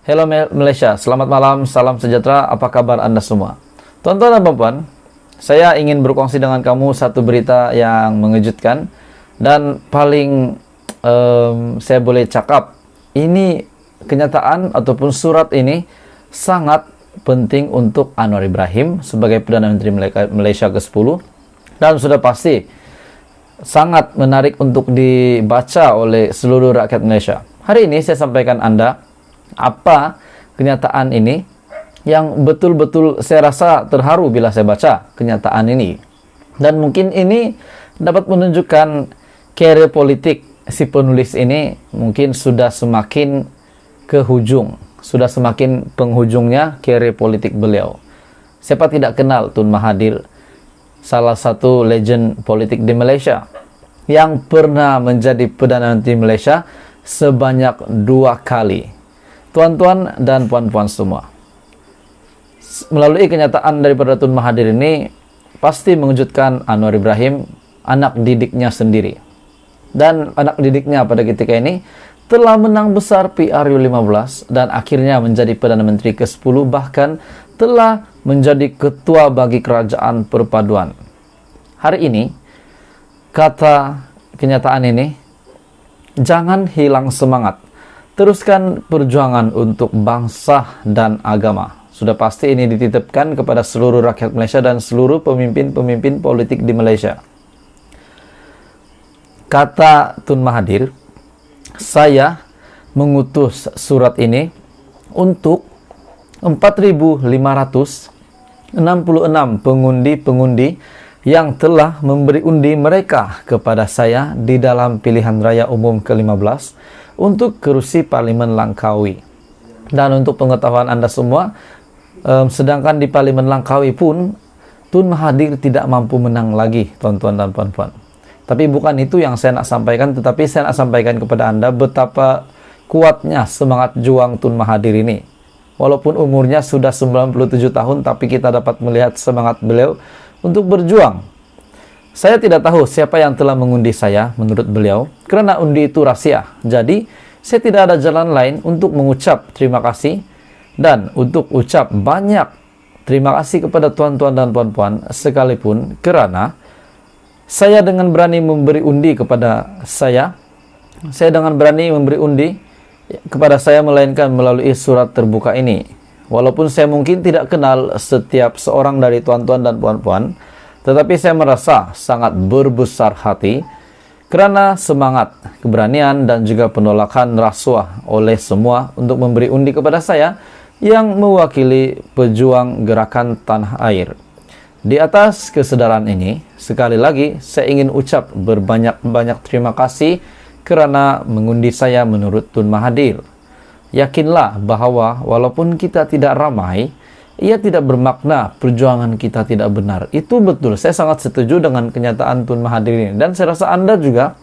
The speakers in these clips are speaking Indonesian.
Hello Malaysia, selamat malam, salam sejahtera, apa kabar Anda semua? Tuan-tuan dan puan-puan, saya ingin berkongsi dengan kamu satu berita yang mengejutkan dan paling saya boleh cakap, ini kenyataan ataupun surat ini sangat penting untuk Anwar Ibrahim sebagai Perdana Menteri Malaysia ke-10 dan sudah pasti sangat menarik untuk dibaca oleh seluruh rakyat Malaysia. Hari ini saya sampaikan Anda apa kenyataan ini yang betul-betul saya rasa terharu bila saya baca kenyataan ini. Dan mungkin ini dapat menunjukkan karier politik si penulis ini mungkin sudah semakin ke hujung. Sudah semakin penghujungnya karier politik beliau. Siapa tidak kenal Tun Mahathir, salah satu legend politik di Malaysia yang pernah menjadi Perdana Menteri Malaysia sebanyak 2 kali. Tuan-tuan dan puan-puan semua, melalui kenyataan daripada Tun Mahathir ini pasti mengejutkan Anwar Ibrahim, anak didiknya sendiri. Dan anak didiknya pada ketika ini telah menang besar PRU15 dan akhirnya menjadi Perdana Menteri ke-10, bahkan telah menjadi ketua bagi Kerajaan Perpaduan. Hari ini, kata kenyataan ini, jangan hilang semangat. Teruskan perjuangan untuk bangsa dan agama. Sudah pasti ini dititipkan kepada seluruh rakyat Malaysia dan seluruh pemimpin-pemimpin politik di Malaysia. Kata Tun Mahathir, saya mengutus surat ini untuk 4.566 pengundi-pengundi yang telah memberi undi mereka kepada saya di dalam pilihan raya umum ke-15 untuk kerusi Parlimen Langkawi. Dan untuk pengetahuan Anda semua, sedangkan di Parlimen Langkawi pun Tun Mahathir tidak mampu menang lagi, tuan-tuan dan puan-puan. Tapi bukan itu yang saya nak sampaikan, tetapi saya nak sampaikan kepada Anda betapa kuatnya semangat juang Tun Mahathir ini. Walaupun umurnya sudah 97 tahun, tapi kita dapat melihat semangat beliau untuk berjuang. Saya tidak tahu siapa yang telah mengundi saya menurut beliau, karena undi itu rahasia. Jadi, saya tidak ada jalan lain untuk mengucap terima kasih dan untuk ucap banyak terima kasih kepada tuan-tuan dan puan-puan sekalipun, karena saya dengan berani memberi undi kepada saya dengan berani memberi undi kepada saya melainkan melalui surat terbuka ini. Walaupun saya mungkin tidak kenal setiap seorang dari tuan-tuan dan puan-puan, tetapi saya merasa sangat berbesar hati kerana semangat, keberanian dan juga penolakan rasuah oleh semua untuk memberi undi kepada saya yang mewakili pejuang gerakan tanah air. Di atas kesedaran ini, sekali lagi saya ingin ucap berbanyak-banyak terima kasih kerana mengundi saya menurut Tun Mahathir. Yakinlah bahawa walaupun kita tidak ramai, ia tidak bermakna perjuangan kita tidak benar. Itu betul. Saya sangat setuju dengan kenyataan Tun Mahathir ini. Dan saya rasa Anda juga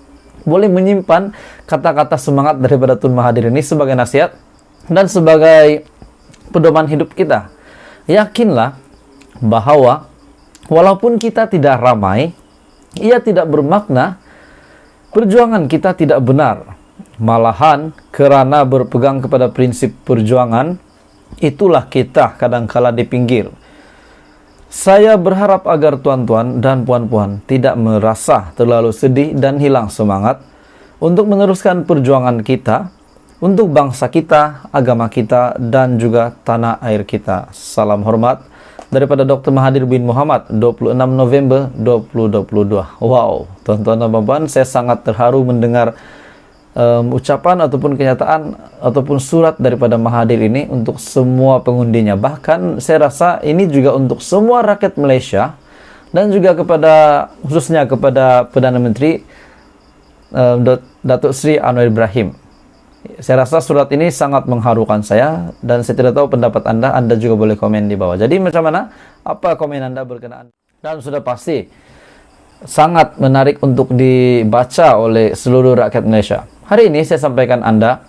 boleh menyimpan kata-kata semangat daripada Tun Mahathir ini sebagai nasihat dan sebagai pedoman hidup kita. Yakinlah bahawa walaupun kita tidak ramai, ia tidak bermakna perjuangan kita tidak benar. Malahan kerana berpegang kepada prinsip perjuangan, itulah kita kadangkala di pinggir. Saya berharap agar tuan-tuan dan puan-puan tidak merasa terlalu sedih dan hilang semangat untuk meneruskan perjuangan kita untuk bangsa kita, agama kita dan juga tanah air kita. Salam hormat daripada Dr. Mahathir bin Mohamad, 26 November 2022. Wow, tuan-tuan dan puan-puan, saya sangat terharu mendengar ucapan ataupun kenyataan ataupun surat daripada Mahathir ini untuk semua pengundinya. Bahkan saya rasa ini juga untuk semua rakyat Malaysia dan juga khususnya kepada Perdana Menteri Datuk Seri Anwar Ibrahim. Saya rasa surat ini sangat mengharukan saya dan saya tidak tahu pendapat Anda. Anda juga boleh komen di bawah. Jadi macam mana? Apa komen Anda berkenaan? Dan sudah pasti sangat menarik untuk dibaca oleh seluruh rakyat Malaysia. Hari ini saya sampaikan Anda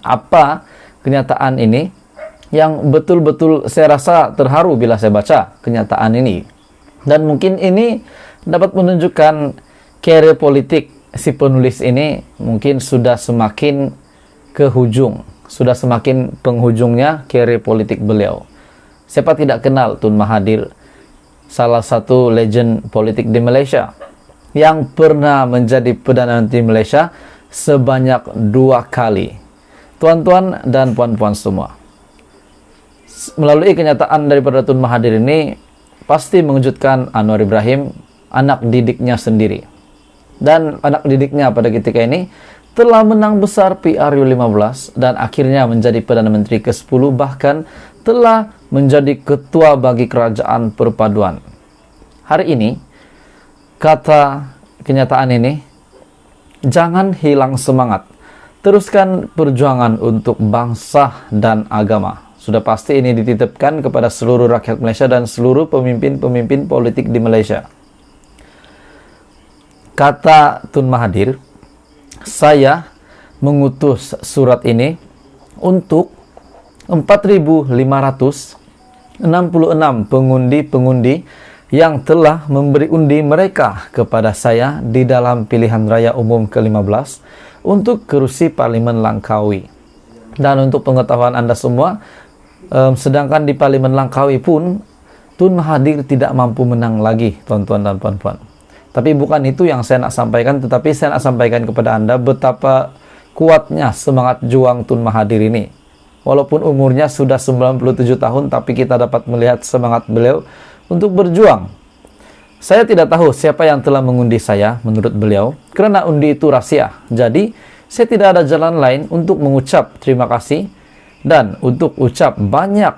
apa kenyataan ini yang betul-betul saya rasa terharu bila saya baca kenyataan ini. Dan mungkin ini dapat menunjukkan karier politik si penulis ini mungkin sudah semakin ke hujung, sudah semakin penghujungnya karir politik beliau. Siapa tidak kenal Tun Mahathir, salah satu legend politik di Malaysia yang pernah menjadi Perdana Menteri Malaysia sebanyak 2 kali. Tuan-tuan dan puan-puan semua, melalui kenyataan daripada Tun Mahathir ini pasti mengejutkan Anwar Ibrahim, anak didiknya sendiri. Dan anak didiknya pada ketika ini telah menang besar PRU15 dan akhirnya menjadi Perdana Menteri ke-10, bahkan telah menjadi ketua bagi kerajaan perpaduan. Hari ini, kata kenyataan ini, jangan hilang semangat. Teruskan perjuangan untuk bangsa dan agama. Sudah pasti ini dititipkan kepada seluruh rakyat Malaysia dan seluruh pemimpin-pemimpin politik di Malaysia. Kata Tun Mahathir, saya mengutus surat ini untuk 4.566 pengundi-pengundi yang telah memberi undi mereka kepada saya di dalam pilihan raya umum ke-15 untuk kerusi Parlimen Langkawi. Dan untuk pengetahuan Anda semua, sedangkan di Parlimen Langkawi pun Tun Mahathir tidak mampu menang lagi, tuan-tuan dan puan-puan. Tapi bukan itu yang saya nak sampaikan, tetapi saya nak sampaikan kepada Anda betapa kuatnya semangat juang Tun Mahathir ini. Walaupun umurnya sudah 97 tahun, tapi kita dapat melihat semangat beliau untuk berjuang. Saya tidak tahu siapa yang telah mengundi saya menurut beliau, karena undi itu rahasia. Jadi, saya tidak ada jalan lain untuk mengucap terima kasih dan untuk ucap banyak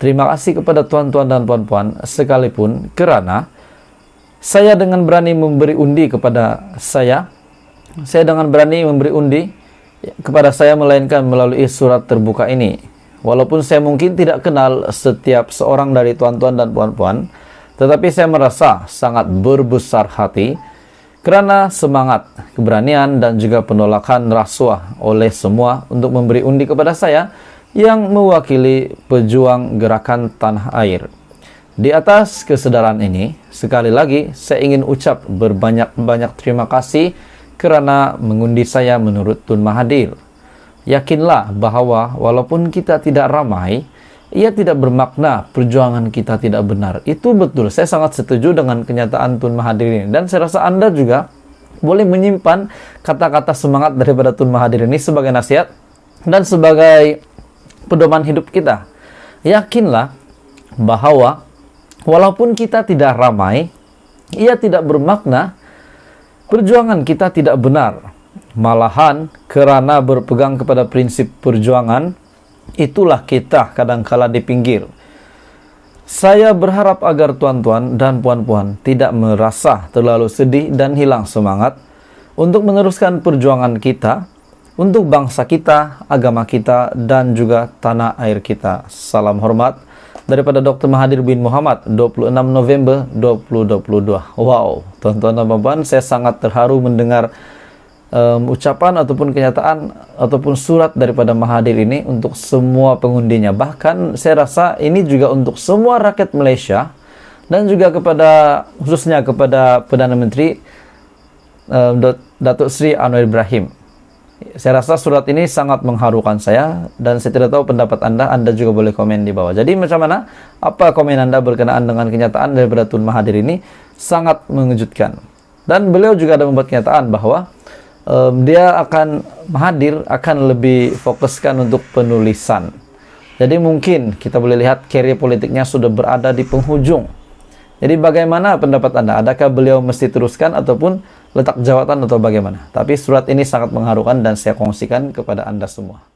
terima kasih kepada tuan-tuan dan puan-puan sekalipun, karena saya dengan berani memberi undi kepada saya dengan berani memberi undi kepada saya melainkan melalui surat terbuka ini. Walaupun saya mungkin tidak kenal setiap seorang dari tuan-tuan dan puan-puan, tetapi saya merasa sangat berbesar hati karena semangat, keberanian dan juga penolakan rasuah oleh semua untuk memberi undi kepada saya yang mewakili pejuang gerakan tanah air. Di atas kesedaran ini, sekali lagi saya ingin ucap berbanyak-banyak terima kasih kerana mengundi saya menurut Tun Mahathir. Yakinlah bahwa walaupun kita tidak ramai, ia tidak bermakna perjuangan kita tidak benar. Itu betul, saya sangat setuju dengan kenyataan Tun Mahathir ini. Dan saya rasa Anda juga boleh menyimpan kata-kata semangat daripada Tun Mahathir ini sebagai nasihat dan sebagai pedoman hidup kita. Yakinlah bahwa walaupun kita tidak ramai, ia tidak bermakna perjuangan kita tidak benar. Malahan, kerana berpegang kepada prinsip perjuangan, itulah kita kadangkala di pinggir. Saya berharap agar tuan-tuan dan puan-puan tidak merasa terlalu sedih dan hilang semangat untuk meneruskan perjuangan kita untuk bangsa kita, agama kita, dan juga tanah air kita. Salam hormat daripada Dr. Mahathir bin Mohamad, 26 November 2022. Wow, tuan-tuan dan puan-puan, saya sangat terharu mendengar ucapan ataupun kenyataan ataupun surat daripada Mahathir ini untuk semua pengundinya. Bahkan saya rasa ini juga untuk semua rakyat Malaysia dan juga khususnya kepada Perdana Menteri Datuk Seri Anwar Ibrahim. Saya rasa surat ini sangat mengharukan saya dan saya tidak tahu pendapat Anda. Anda juga boleh komen di bawah. Jadi macam mana? Apa komen Anda berkenaan dengan kenyataan daripada Tun Mahathir ini? Sangat mengejutkan. Dan beliau juga ada membuat kenyataan bahwa Mahathir akan lebih fokuskan untuk penulisan. Jadi mungkin kita boleh lihat karier politiknya sudah berada di penghujung. Jadi bagaimana pendapat Anda? Adakah beliau mesti teruskan ataupun letak jawatan atau bagaimana? Tapi surat ini sangat mengharukan dan saya kongsikan kepada Anda semua.